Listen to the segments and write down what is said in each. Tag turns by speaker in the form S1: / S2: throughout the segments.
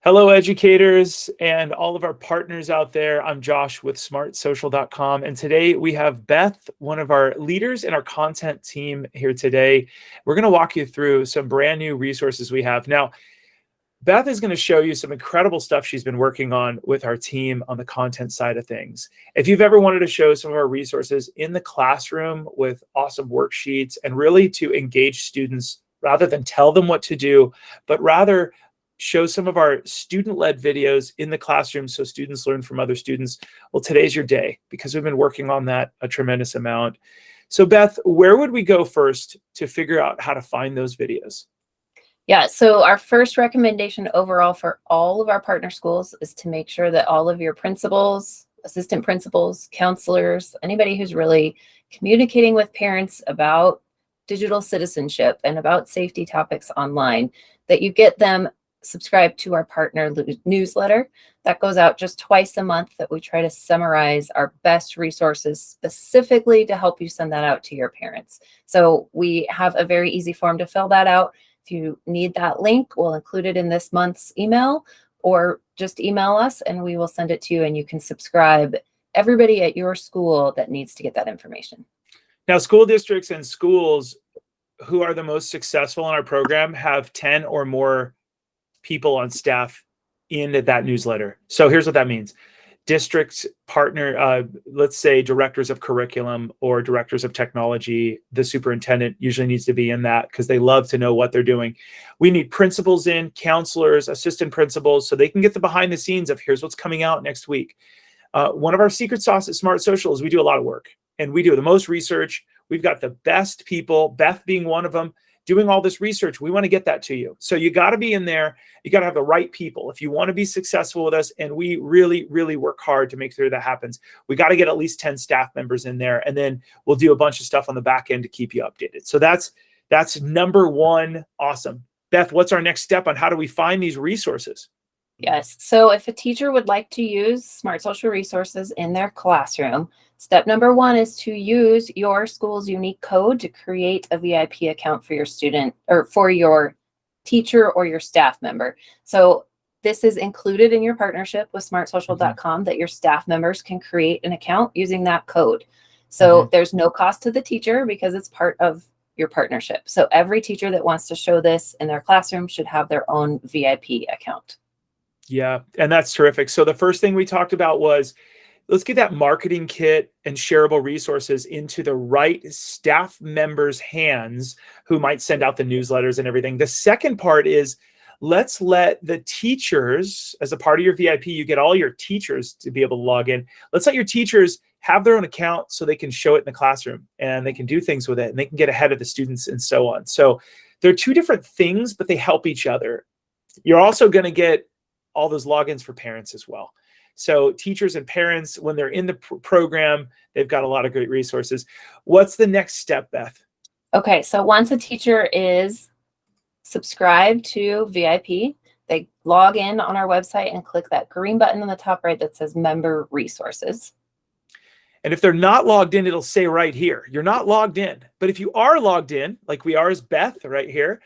S1: Hello, educators and all of our partners out there. I'm Josh with SmartSocial.com. And today we have Beth, one of our leaders in our content team here today. We're going to walk you through some brand new resources we have. Now, Beth is going to show you some incredible stuff she's been working on with our team on the content side of things. If you've ever wanted to show some of our resources in the classroom with awesome worksheets and really to engage students rather than tell them what to do, but rather show some of our student-led videos in the classroom so students learn from other students, well, today's your day because we've been working on that a tremendous amount. So Beth, where would we go first to figure out how to find those videos?
S2: Yeah, so our first recommendation overall for all of our partner schools is to make sure that all of your principals, assistant principals, counselors, anybody who's really communicating with parents about digital citizenship and about safety topics online, that you get them subscribed to our partner newsletter that goes out just twice a month, that we try to summarize our best resources specifically to help you send that out to your parents. So we have a very easy form to fill that out. If you need that link, we'll include it in this month's email, or just email us and we will send it to you and you can subscribe. Everybody at your school that needs to get that information.
S1: Now, school districts and schools who are the most successful in our program have 10 or more people on staff in that newsletter. So here's what that means. District partner, let's say directors of curriculum or directors of technology, the superintendent usually needs to be in that because they love to know what they're doing. We need principals in, counselors, assistant principals, so they can get the behind the scenes of here's what's coming out next week. One of our secret sauce at SmartSocial is we do a lot of work and we do the most research. We've got the best people, Beth being one of them, doing all this research. We want to get that to you. So you got to be in there. You got to have the right people. If you want to be successful with us, and we really, really work hard to make sure that happens, we got to get at least 10 staff members in there. And then we'll do a bunch of stuff on the back end to keep you updated. So that's number one. Awesome. Beth, what's our next step on how do we find these resources?
S2: Yes. So if a teacher would like to use SmartSocial resources in their classroom, step number one is to use your school's unique code to create a VIP account for your student or for your teacher or your staff member. So this is included in your partnership with SmartSocial.com that your staff members can create an account using that code. So there's no cost to the teacher because it's part of your partnership. So every teacher that wants to show this in their classroom should have their own VIP account.
S1: Yeah, and that's terrific. So the first thing we talked about was let's get that marketing kit and shareable resources into the right staff members' hands who might send out the newsletters and everything. The second part is let's let the teachers, as a part of your VIP, you get all your teachers to be able to log in. Let's let your teachers have their own account so they can show it in the classroom and they can do things with it and they can get ahead of the students and so on. So they're two different things, but they help each other. You're also going to get all those logins for parents as well. So teachers and parents, when they're in the program, they've got a lot of great resources. What's the next step, Beth?
S2: Okay, so once a teacher is subscribed to VIP, they log in on our website and click that green button on the top right that says Member Resources.
S1: And if they're not logged in, it'll say right here, you're not logged in. But if you are logged in, like we are as Beth right here,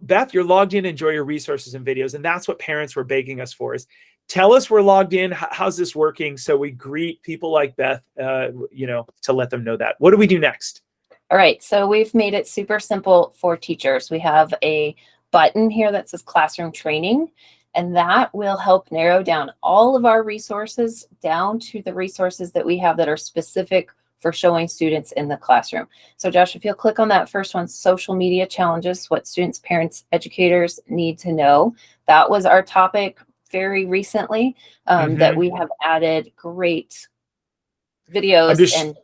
S1: Beth, you're logged in, enjoy your resources and videos. And that's what parents were begging us for is tell us we're logged in. How's this working? So we greet people like Beth, to let them know that. What do we do next?
S2: All right. So we've made it super simple for teachers. We have a button here that says classroom training, and that will help narrow down all of our resources down to the resources that we have that are specific for showing students in the classroom. So Josh, if you'll click on that first one, social media challenges, what students, parents, educators need to know. That was our topic very recently, that we have added great videos.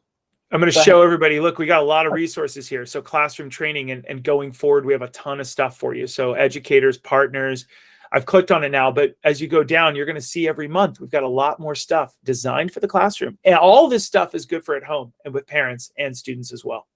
S1: I'm going to show everybody, look, we got a lot of resources here. So classroom training and going forward, we have a ton of stuff for you. So educators, partners, I've clicked on it now, but as you go down, you're going to see every month, we've got a lot more stuff designed for the classroom. And all this stuff is good for at home and with parents and students as well.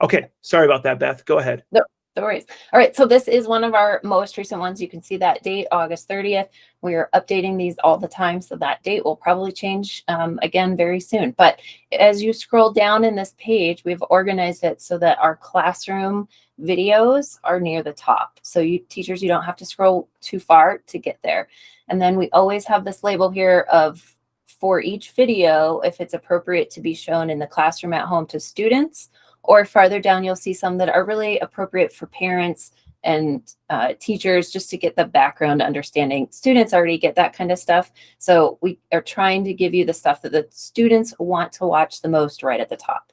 S1: Okay. Sorry about that, Beth. Go ahead.
S2: No worries. All right. So this is one of our most recent ones. You can see that date, August 30th. We are updating these all the time. So that date will probably change again very soon. But as you scroll down in this page, we've organized it so that our classroom videos are near the top. So you teachers, you don't have to scroll too far to get there. And then we always have this label here of for each video, if it's appropriate to be shown in the classroom at home to students, or farther down, you'll see some that are really appropriate for parents and teachers, just to get the background understanding. Students already get that kind of stuff. So we are trying to give you the stuff that the students want to watch the most right at the top.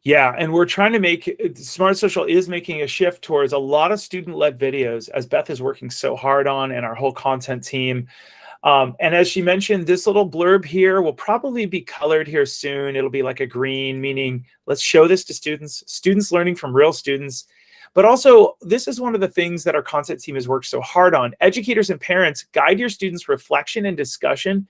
S1: Yeah, and we're trying to make SmartSocial is making a shift towards a lot of student-led videos, as Beth is working so hard on, and our whole content team. And as she mentioned, this little blurb here will probably be colored here soon. It'll be like a green, meaning let's show this to students learning from real students. But also, this is one of the things that our content team has worked so hard on. Educators and parents, guide your students' reflection and discussion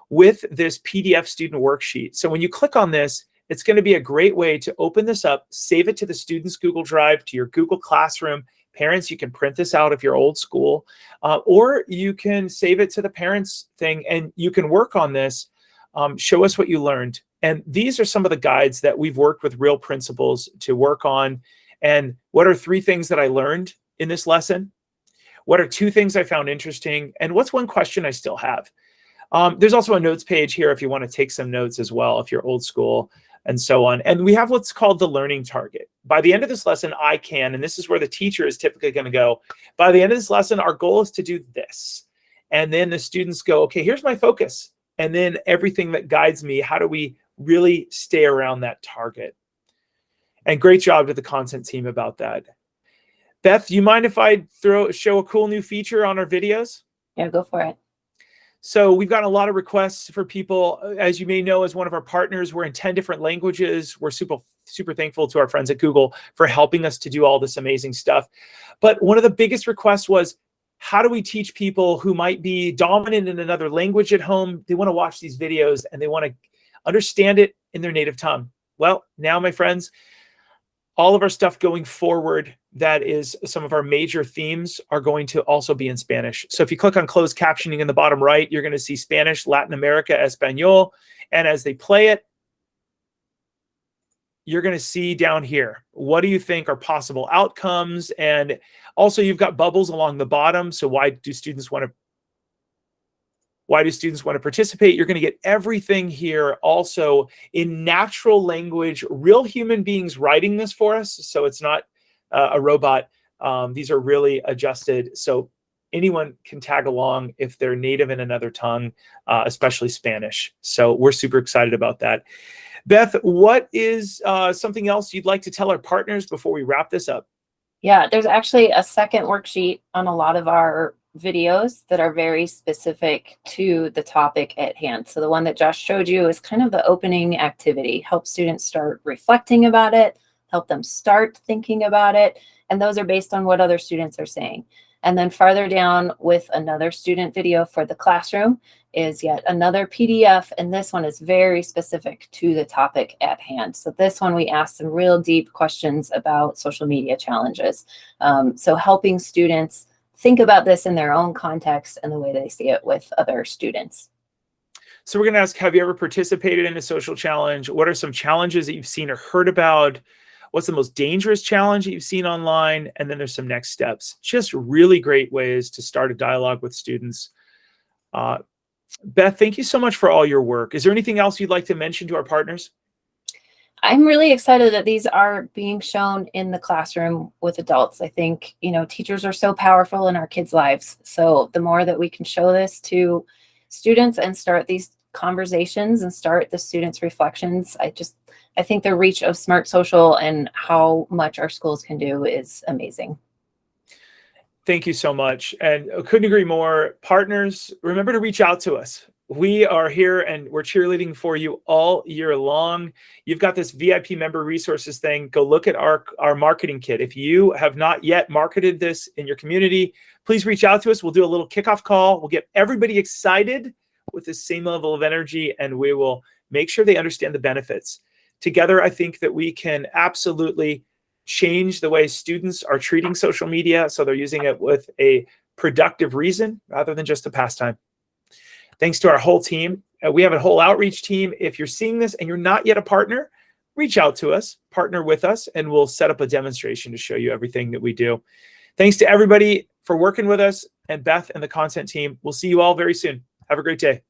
S1: with this PDF student worksheet. So when you click on this, it's going to be a great way to open this up, save it to the student's Google Drive, to your Google Classroom. Parents, you can print this out if you're old school, or you can save it to the parents thing, and you can work on this. Show us what you learned. And these are some of the guides that we've worked with real principals to work on. And what are 3 things that I learned in this lesson? What are 2 things I found interesting? And what's one question I still have? There's also a notes page here if you want to take some notes as well, if you're old school, and so on. And we have what's called the learning target. By the end of this lesson, and this is where the teacher is typically going to go, by the end of this lesson, our goal is to do this. And then the students go, okay, here's my focus. And then everything that guides me, how do we really stay around that target? And great job to the content team about that. Beth, do you mind if I show a cool new feature on our videos?
S2: Yeah, go for it.
S1: So we've gotten a lot of requests for people. As you may know, as one of our partners, we're in 10 different languages. We're super thankful to our friends at Google for helping us to do all this amazing stuff. But one of the biggest requests was, how do we teach people who might be dominant in another language at home? They want to watch these videos and they want to understand it in their native tongue. Well, now, my friends, all of our stuff going forward, that is some of our major themes, are going to also be in Spanish. So if you click on closed captioning in the bottom right, you're going to see Spanish, Latin America, Espanol. And as they play it, you're going to see down here, what do you think are possible outcomes? And also you've got bubbles along the bottom. So why do students want to participate? You're going to get everything here also in natural language, real human beings writing this for us. So it's not a robot. These are really adjusted. So anyone can tag along if they're native in another tongue, especially Spanish. So we're super excited about that. Beth, what is something else you'd like to tell our partners before we wrap this up?
S2: Yeah, there's actually a second worksheet on a lot of our videos that are very specific to the topic at hand. So the one that Josh showed you is kind of the opening activity, help students start reflecting about it, help them start thinking about it. And those are based on what other students are saying. And then farther down with another student video for the classroom is yet another PDF. And this one is very specific to the topic at hand. So this one, we asked some real deep questions about social media challenges. So helping students think about this in their own context and the way they see it with other students.
S1: So we're going to ask, have you ever participated in a social challenge? What are some challenges that you've seen or heard about? What's the most dangerous challenge that you've seen online? And then there's some next steps. Just really great ways to start a dialogue with students. Beth, thank you so much for all your work. Is there anything else you'd like to mention to our partners?
S2: I'm really excited that these are being shown in the classroom with adults. I think, teachers are so powerful in our kids' lives. So the more that we can show this to students and start these conversations and start the students' reflections, I think the reach of SmartSocial and how much our schools can do is amazing.
S1: Thank you so much. And I couldn't agree more. Partners, remember to reach out to us. We are here and we're cheerleading for you all year long. You've got this VIP member resources thing. Go look at our marketing kit. If you have not yet marketed this in your community, please reach out to us. We'll do a little kickoff call. We'll get everybody excited with the same level of energy, and we will make sure they understand the benefits. Together, I think that we can absolutely change the way students are treating social media, so they're using it with a productive reason rather than just a pastime. Thanks to our whole team. We have a whole outreach team. If you're seeing this and you're not yet a partner, reach out to us, partner with us, and we'll set up a demonstration to show you everything that we do. Thanks to everybody for working with us, and Beth and the content team. We'll see you all very soon. Have a great day.